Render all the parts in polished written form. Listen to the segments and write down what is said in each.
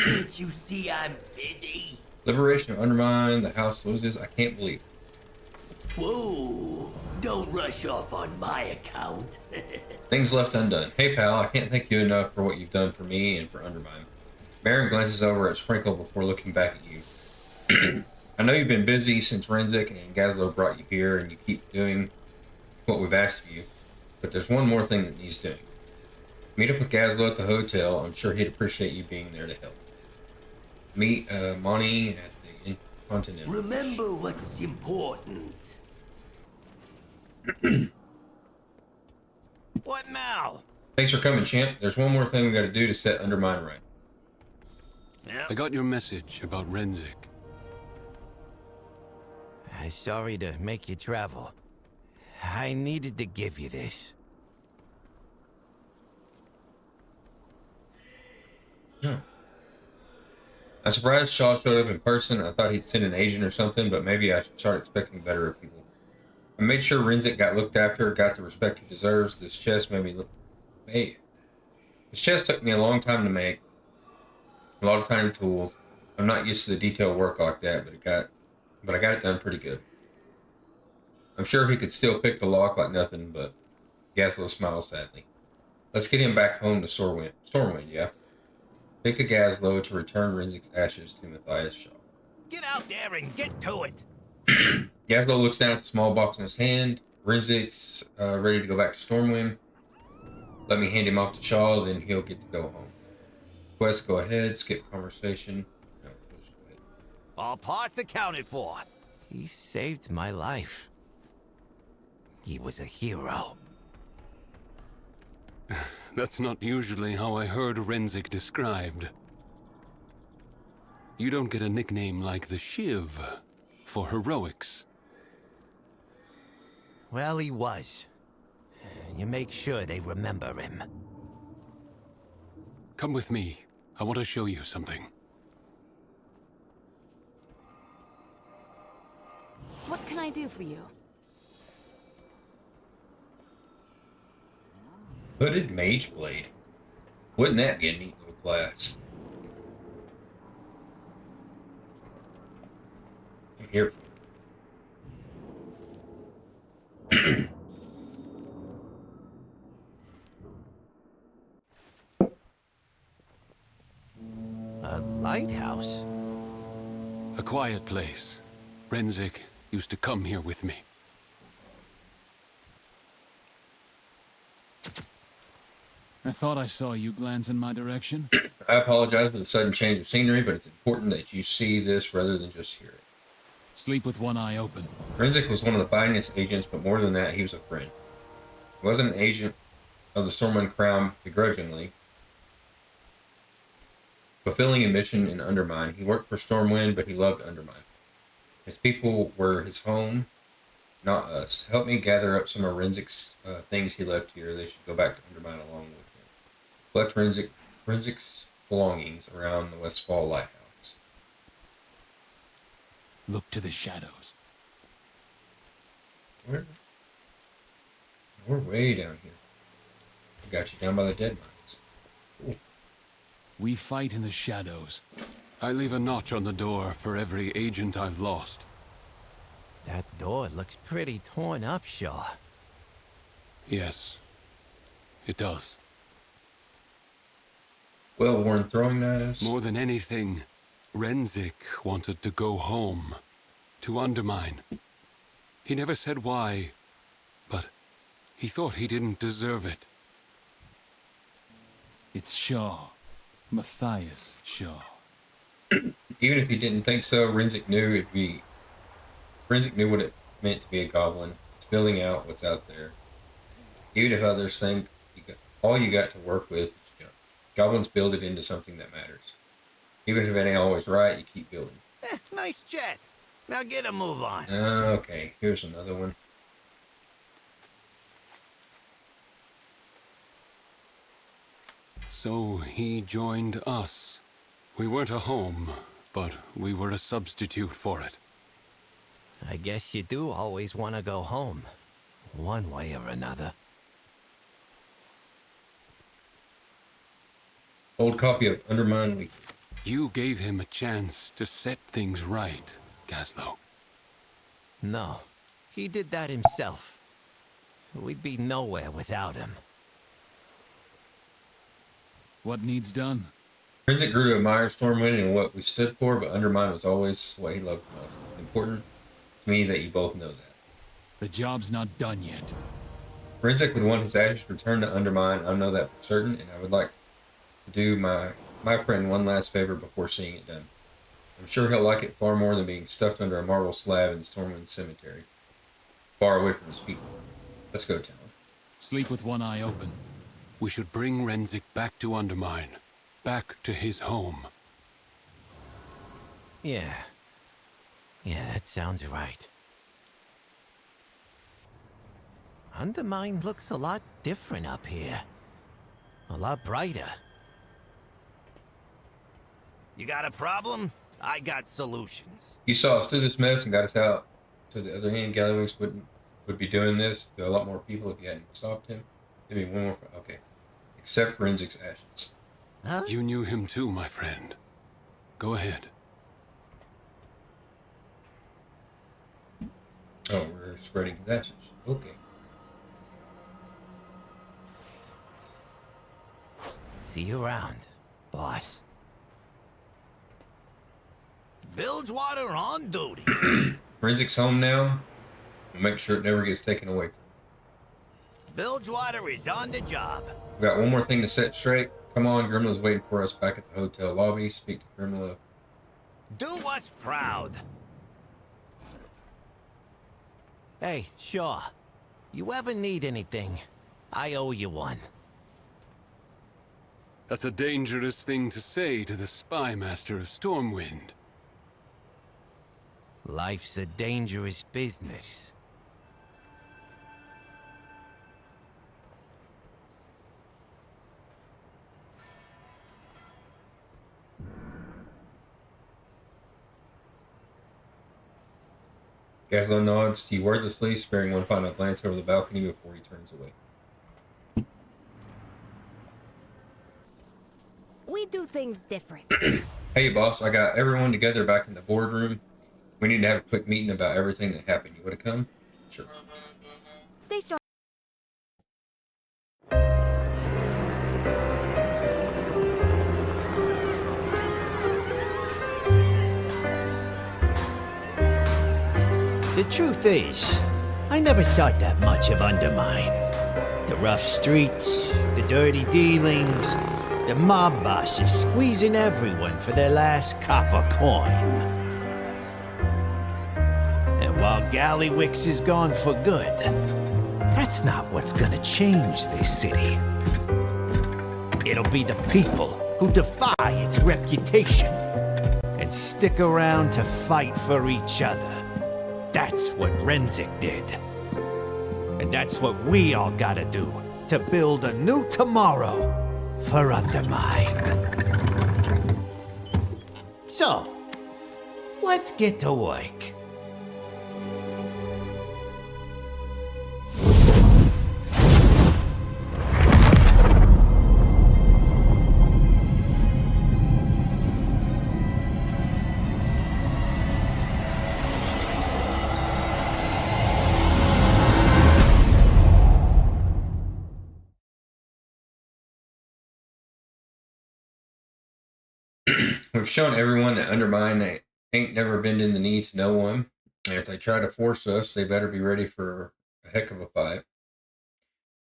Can't you see I'm busy? Liberation of Undermine, the house loses. I can't believe it. Whoa, don't rush off on my account. Things left undone. Hey pal, I can't thank you enough for what you've done for me and for Undermine. Baron glances over at Sprinkle before looking back at you. I know you've been busy since Renzik and Gazlo brought you here, and you keep doing what we've asked of you. But there's one more thing that needs doing. Meet up with Gazlo at the hotel. I'm sure he'd appreciate you being there to help. Meet Monty at the Continental. Remember what's important. What now? Thanks for coming, champ. There's one more thing we got to do to set Undermine right. I got your message about Renzik. I'm sorry to make you travel. I needed to give you this. Yeah. I'm surprised Shaw showed up in person. I thought he'd send an agent or something, but maybe I should start expecting better of people. I made sure Renzik got looked after, got the respect he deserves. This chest made me look. Hey. This chest took me a long time to make. A lot of tiny tools. I'm not used to the detailed work like that, but I got it done pretty good. I'm sure he could still pick the lock like nothing, but Gazlo smiles sadly. Let's get him back home to Stormwind, yeah? Pick a Gazlo to return Renzik's ashes to Matthias Shaw. Get out there and get to it! Gazlo looks down at the small box in his hand. Renzik's ready to go back to Stormwind. Let me hand him off to Shaw, then he'll get to go home. Quest, go ahead. Skip conversation. No, just go ahead. All parts accounted for. He saved my life. He was a hero. That's not usually how I heard Renzik described. You don't get a nickname like the Shiv for heroics. Well, he was. You make sure they remember him. Come with me. I want to show you something. What can I do for you? Hooded Mage Blade. Wouldn't that be a neat little class? I'm here for it. A lighthouse? A quiet place. Renzik used to come here with me. I thought I saw you glance in my direction. I apologize for the sudden change of scenery, but it's important that you see this rather than just hear it. Sleep with one eye open. Renzik was one of the finest agents, but more than that, he was a friend. He wasn't an agent of the Stormwind Crown begrudgingly. Fulfilling a mission in Undermine, he worked for Stormwind, but he loved Undermine. His people were his home, not us. Help me gather up some of Renzik's things he left here. They should go back to Undermine along with him. Collect Renzik's belongings around the Westfall Lighthouse. Look to the shadows. We're way down here. I got you down by the dead mines. Cool. We fight in the shadows. I leave a notch on the door for every agent I've lost. That door looks pretty torn up, Shaw. Yes, it does. Well-worn throwing knives. More than anything, Renzik wanted to go home. To Undermine. He never said why, but he thought he didn't deserve it. It's Shaw. Matthias Shaw. Even if he didn't think so, Renzik knew what it meant to be a goblin. It's filling out what's out there. Even if others think all you got to work with is junk. Goblins build it into something that matters. Even if it ain't always right, you keep building. Nice chat. Now get a move on. Okay, here's another one. So he joined us. We weren't a home, but we were a substitute for it. I guess you do always want to go home. One way or another. Old copy of Undermine Weekly. You gave him a chance to set things right, Gaslow. No, he did that himself. We'd be nowhere without him. What needs done? Renzik grew to admire Stormwind and what we stood for, but Undermine was always what he loved most. It's important to me that you both know that. The job's not done yet. Renzik would want his ashes returned to Undermine. I know that for certain, and I would like to do my friend one last favor before seeing it done. I'm sure he'll like it far more than being stuffed under a marble slab in Stormwind Cemetery, far away from his people. Let's go, Talon. Sleep with one eye open. We should bring Renzik back to Undermine, back to his home. Yeah, that sounds right. Undermine looks a lot different up here. A lot brighter. You got a problem? I got solutions. You saw us through this mess and got us out. To the other hand, Gallywix would be doing this to a lot more people if you hadn't stopped him. Maybe one more. Okay. Except Renzik's ashes. Huh? You knew him too, my friend. Go ahead. Oh, we're spreading his ashes. Okay. See you around, boss. Bilgewater on duty. Renzik's home now. We'll make sure it never gets taken away from him. Bilgewater is on the job. We got one more thing to set straight. Come on, Grimla's waiting for us back at the hotel lobby. Speak to Grimla. Do us proud. Hey, Shaw. You ever need anything, I owe you one. That's a dangerous thing to say to the spy master of Stormwind. Life's a dangerous business. Gaslow nods to you wordlessly, sparing one final glance over the balcony before he turns away. We do things different. Hey, boss, I got everyone together back in the boardroom. We need to have a quick meeting about everything that happened. You would have come? Sure. Stay sharp. The truth is, I never thought that much of Undermine. The rough streets, the dirty dealings, the mob bosses squeezing everyone for their last copper coin. And while Gallywix is gone for good, that's not what's gonna change this city. It'll be the people who defy its reputation and stick around to fight for each other. That's what Renzik did. And that's what we all gotta do to build a new tomorrow for Undermine. So, let's get to work. We've shown everyone that Undermine ain't never bending the knee to no one. And if they try to force us, they better be ready for a heck of a fight.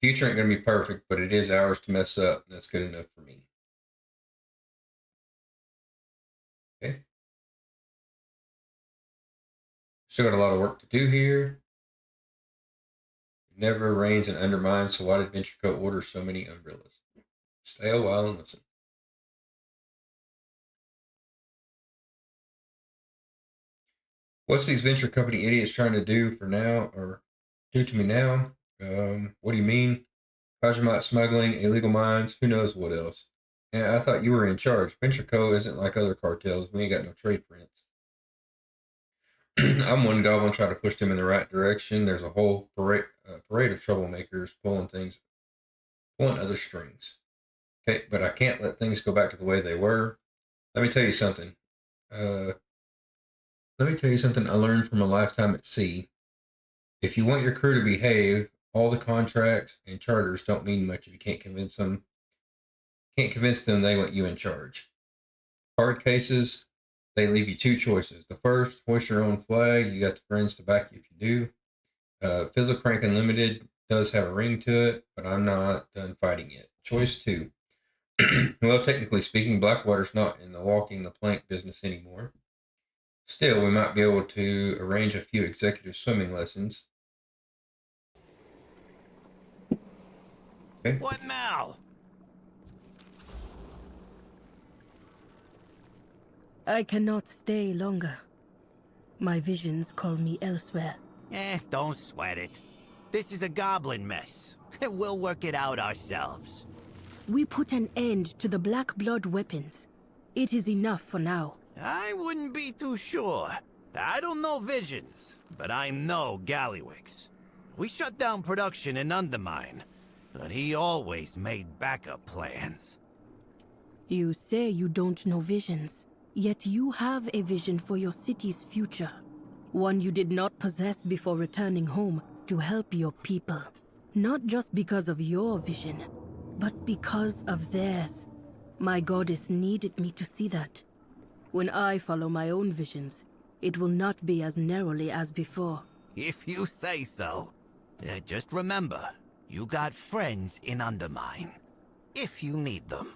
Future ain't going to be perfect, but it is ours to mess up. And that's good enough for me. Okay. Still got a lot of work to do here. It never rains and Undermine, so why did Venture Co. order so many umbrellas? Stay a while and listen. What's these venture company idiots trying to do for now, or do to me now? What do you mean? Kajamite smuggling, illegal mines, who knows what else? And I thought you were in charge. Venture Co. isn't like other cartels. We ain't got no trade friends. I'm one goblin trying to push them in the right direction. There's a whole parade of troublemakers pulling other strings. Okay, but I can't let things go back to the way they were. Let me tell you something. Uh, Let me tell you something I learned from a lifetime at sea. If you want your crew to behave, all the contracts and charters don't mean much if you can't convince them. Can't convince them they want you in charge. Hard cases, they leave you two choices. The first, hoist your own flag. You got the friends to back you if you do. Fizzle Crank Unlimited does have a ring to it, but I'm not done fighting yet. Choice two. Well, technically speaking, Blackwater's not in the walking the plank business anymore. Still, we might be able to arrange a few executive swimming lessons. Okay. What now? I cannot stay longer. My visions call me elsewhere. Don't sweat it. This is a goblin mess. We'll work it out ourselves. We put an end to the black blood weapons. It is enough for now. I wouldn't be too sure. I don't know visions, but I know Gallywix. We shut down production in Undermine, but he always made backup plans. You say you don't know visions, yet you have a vision for your city's future. One you did not possess before returning home to help your people. Not just because of your vision, but because of theirs. My goddess needed me to see that. When I follow my own visions, it will not be as narrowly as before. If you say so. Just remember, you got friends in Undermine. If you need them.